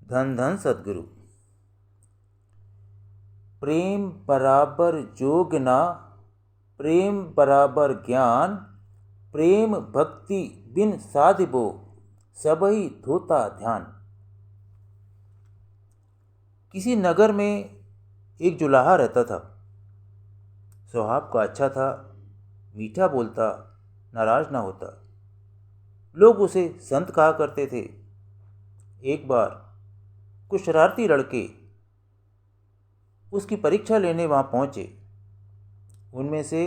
धन धन सद्गुरु। प्रेम बराबर जोग ना, प्रेम बराबर ज्ञान, प्रेम भक्ति बिन साधिबो, सबही धोता ध्यान। किसी नगर में एक जुलाहा रहता था। स्वभाव का अच्छा था, मीठा बोलता, नाराज ना होता। लोग उसे संत कहा करते थे। एक बार कुछ शरारती लड़के उसकी परीक्षा लेने वहाँ पहुँचे। उनमें से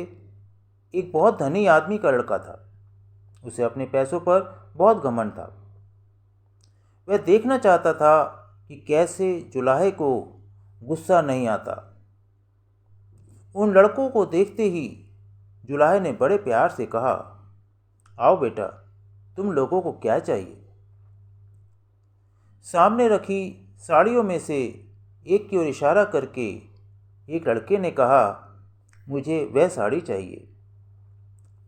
एक बहुत धनी आदमी का लड़का था। उसे अपने पैसों पर बहुत घमंड था। वह देखना चाहता था कि कैसे जुलाहे को गुस्सा नहीं आता। उन लड़कों को देखते ही जुलाहे ने बड़े प्यार से कहा, आओ बेटा, तुम लोगों को क्या चाहिए? सामने रखी साड़ियों में से एक की ओर इशारा करके एक लड़के ने कहा, मुझे वह साड़ी चाहिए।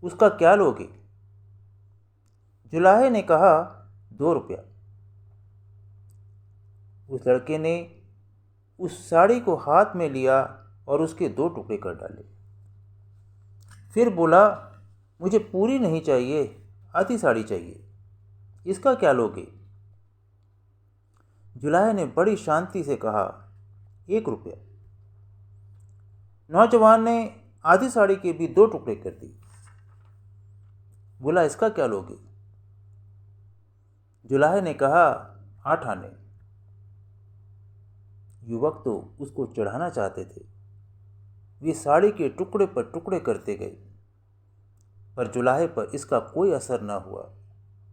उसका क्या लोगे? जुलाहे ने कहा, 2 रुपया। उस लड़के ने उस साड़ी को हाथ में लिया और उसके 2 टुकड़े कर डाले। फिर बोला, मुझे पूरी नहीं चाहिए, आधी साड़ी चाहिए। इसका क्या लोगे? जुलाहे ने बड़ी शांति से कहा, 1 रुपया। नौजवान ने आधी साड़ी के भी 2 टुकड़े कर दिए। बोला, इसका क्या लोगे? जुलाहे ने कहा, 8 आने। युवक तो उसको चढ़ाना चाहते थे। वे साड़ी के टुकड़े पर टुकड़े करते गए, पर जुलाहे पर इसका कोई असर न हुआ।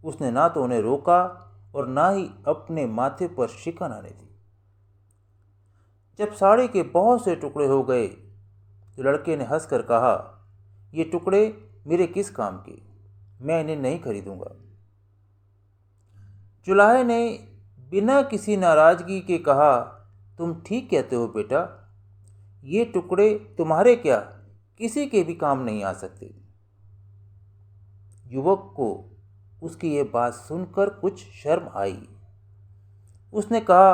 उसने ना तो उन्हें रोका और ना ही अपने माथे पर शिकन आने दी। जब साड़ी के बहुत से टुकड़े हो गए तो लड़के ने हंसकर कहा, ये टुकड़े मेरे किस काम के? मैं इन्हें नहीं खरीदूंगा। जुलाहे ने बिना किसी नाराजगी के कहा, तुम ठीक कहते हो बेटा, ये टुकड़े तुम्हारे क्या किसी के भी काम नहीं आ सकते। युवक को उसकी ये बात सुनकर कुछ शर्म आई। उसने कहा,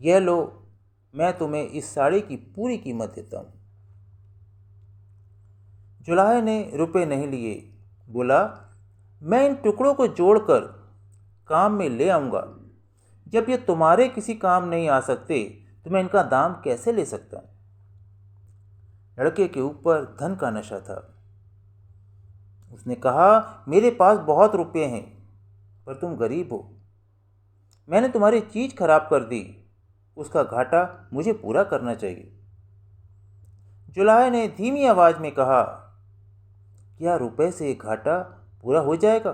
यह लो, मैं तुम्हें इस साड़ी की पूरी कीमत देता हूँ। जुलाहे ने रुपए नहीं लिए। बोला, मैं इन टुकड़ों को जोड़कर काम में ले आऊँगा। जब ये तुम्हारे किसी काम नहीं आ सकते तो मैं इनका दाम कैसे ले सकता हूँ? लड़के के ऊपर धन का नशा था। उसने कहा, मेरे पास बहुत रुपए हैं, पर तुम गरीब हो। मैंने तुम्हारी चीज़ खराब कर दी, उसका घाटा मुझे पूरा करना चाहिए। जुलाहे ने धीमी आवाज़ में कहा, क्या रुपए से घाटा पूरा हो जाएगा?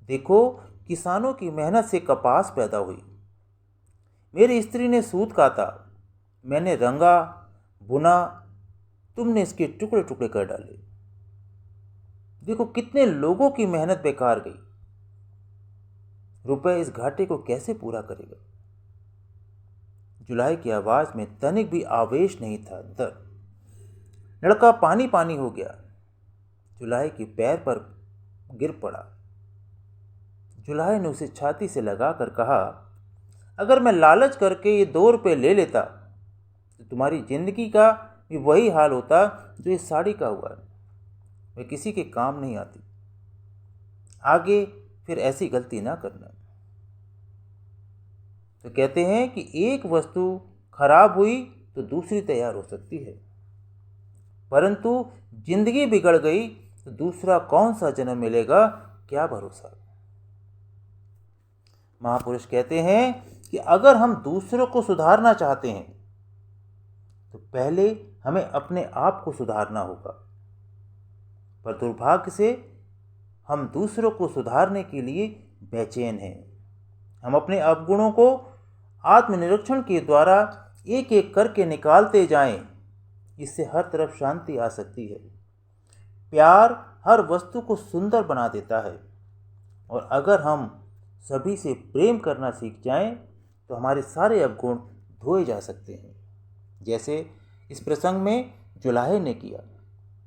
देखो, किसानों की मेहनत से कपास पैदा हुई। मेरी स्त्री ने सूत काता, मैंने रंगा बुना, तुमने इसके टुकड़े टुकड़े कर डाले। देखो कितने लोगों की मेहनत बेकार गई। रुपए इस घाटे को कैसे पूरा करेगा? जुलाहे की आवाज में तनिक भी आवेश नहीं था, दर्द। लड़का पानी पानी हो गया। जुलाहे के पैर पर गिर पड़ा। जुलाहे ने उसे छाती से लगाकर कहा, अगर मैं लालच करके ये 2 रुपये ले लेता तो तुम्हारी जिंदगी का भी वही हाल होता जो इस साड़ी का हुआ है। वह किसी के काम नहीं आती। आगे फिर ऐसी गलती ना करना। तो कहते हैं कि एक वस्तु खराब हुई तो दूसरी तैयार हो सकती है, परंतु जिंदगी बिगड़ गई तो दूसरा कौन सा जन्म मिलेगा, क्या भरोसा। महापुरुष कहते हैं कि अगर हम दूसरों को सुधारना चाहते हैं तो पहले हमें अपने आप को सुधारना होगा। पर दुर्भाग्य से हम दूसरों को सुधारने के लिए बेचैन हैं। हम अपने अवगुणों को आत्मनिरीक्षण के द्वारा एक एक करके निकालते जाएं। इससे हर तरफ शांति आ सकती है। प्यार हर वस्तु को सुंदर बना देता है, और अगर हम सभी से प्रेम करना सीख जाएं तो हमारे सारे अवगुण धोए जा सकते हैं, जैसे इस प्रसंग में जुलाहे ने किया।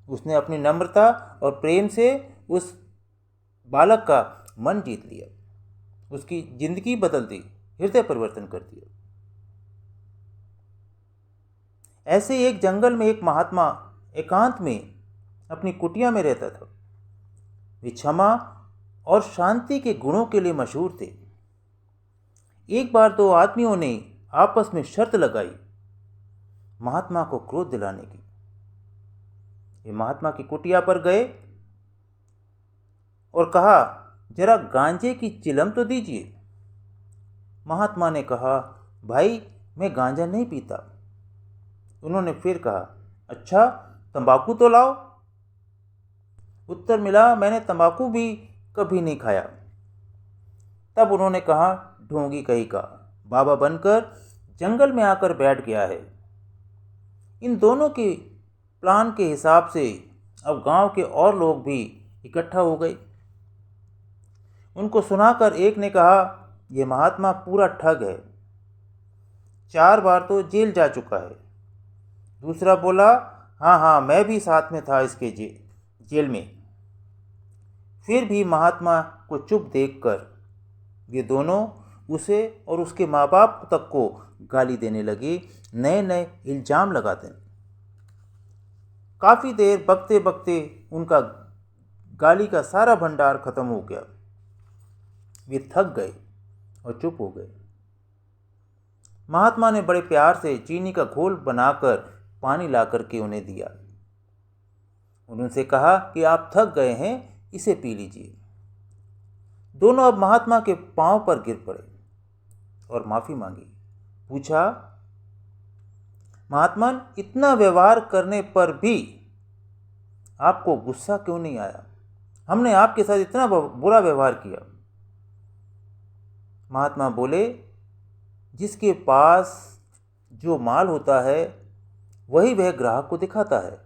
उसने अपनी नम्रता और प्रेम से उस बालक का मन जीत लिया, उसकी जिंदगी बदल दी। हृदय परिवर्तन कर दिया। ऐसे ही एक जंगल में एक महात्मा एकांत में अपनी कुटिया में रहता था। वे क्षमा और शांति के गुणों के लिए मशहूर थे। एक बार दो आदमियों ने आपस में शर्त लगाई महात्मा को क्रोध दिलाने की। ये महात्मा की कुटिया पर गए और कहा, जरा गांजे की चिलम तो दीजिए। महात्मा ने कहा, भाई मैं गांजा नहीं पीता। उन्होंने फिर कहा, अच्छा तंबाकू तो लाओ। उत्तर मिला, मैंने तंबाकू भी कभी नहीं खाया। तब उन्होंने कहा, ढोंगी कहीं का बाबा बनकर जंगल में आकर बैठ गया है। इन दोनों के प्लान के हिसाब से अब गांव के और लोग भी इकट्ठा हो गए। उनको सुनाकर एक ने कहा, यह महात्मा पूरा ठग है, 4 बार तो जेल जा चुका है। दूसरा बोला, हाँ मैं भी साथ में था इसके जेल में। फिर भी महात्मा को चुप देखकर ये दोनों उसे और उसके माँ बाप तक को गाली देने लगे, नए नए इल्ज़ाम लगाते। काफ़ी देर बकते बकते उनका गाली का सारा भंडार खत्म हो गया। वे थक गए और चुप हो गए। महात्मा ने बड़े प्यार से चीनी का घोल बनाकर पानी ला करके उन्हें दिया। उनसे कहा कि आप थक गए हैं, इसे पी लीजिए। दोनों अब महात्मा के पांव पर गिर पड़े और माफ़ी मांगी। पूछा, महात्मा इतना व्यवहार करने पर भी आपको गुस्सा क्यों नहीं आया? हमने आपके साथ इतना बुरा व्यवहार किया। महात्मा बोले, जिसके पास जो माल होता है वही वह ग्राहक को दिखाता है,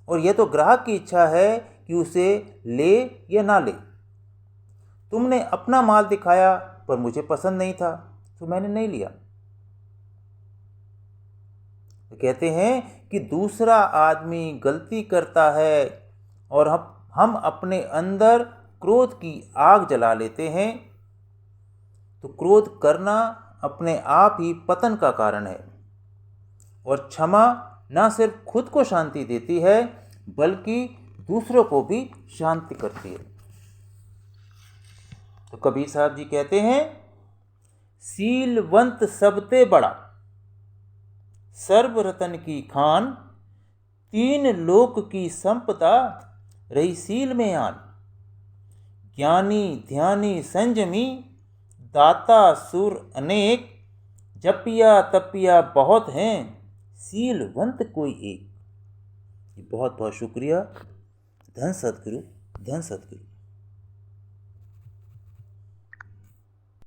और यह तो ग्राहक की इच्छा है कि उसे ले या ना ले। तुमने अपना माल दिखाया पर मुझे पसंद नहीं था तो मैंने नहीं लिया। तो कहते हैं कि दूसरा आदमी गलती करता है और हम अपने अंदर क्रोध की आग जला लेते हैं, तो क्रोध करना अपने आप ही पतन का कारण है। और क्षमा न सिर्फ खुद को शांति देती है बल्कि दूसरों को भी शांति करती है। तो कबीर साहब जी कहते हैं, सीलवंत सबते बड़ा, सर्व रतन की खान, 3 लोक की संपदा, रही सील में आन। ज्ञानी ध्यानी संयमी, दाता सुर अनेक, जपिया तपिया बहुत हैं, सीलवंत कोई एक। बहुत बहुत शुक्रिया। धन सद्गुरु, धन सद्गुरु।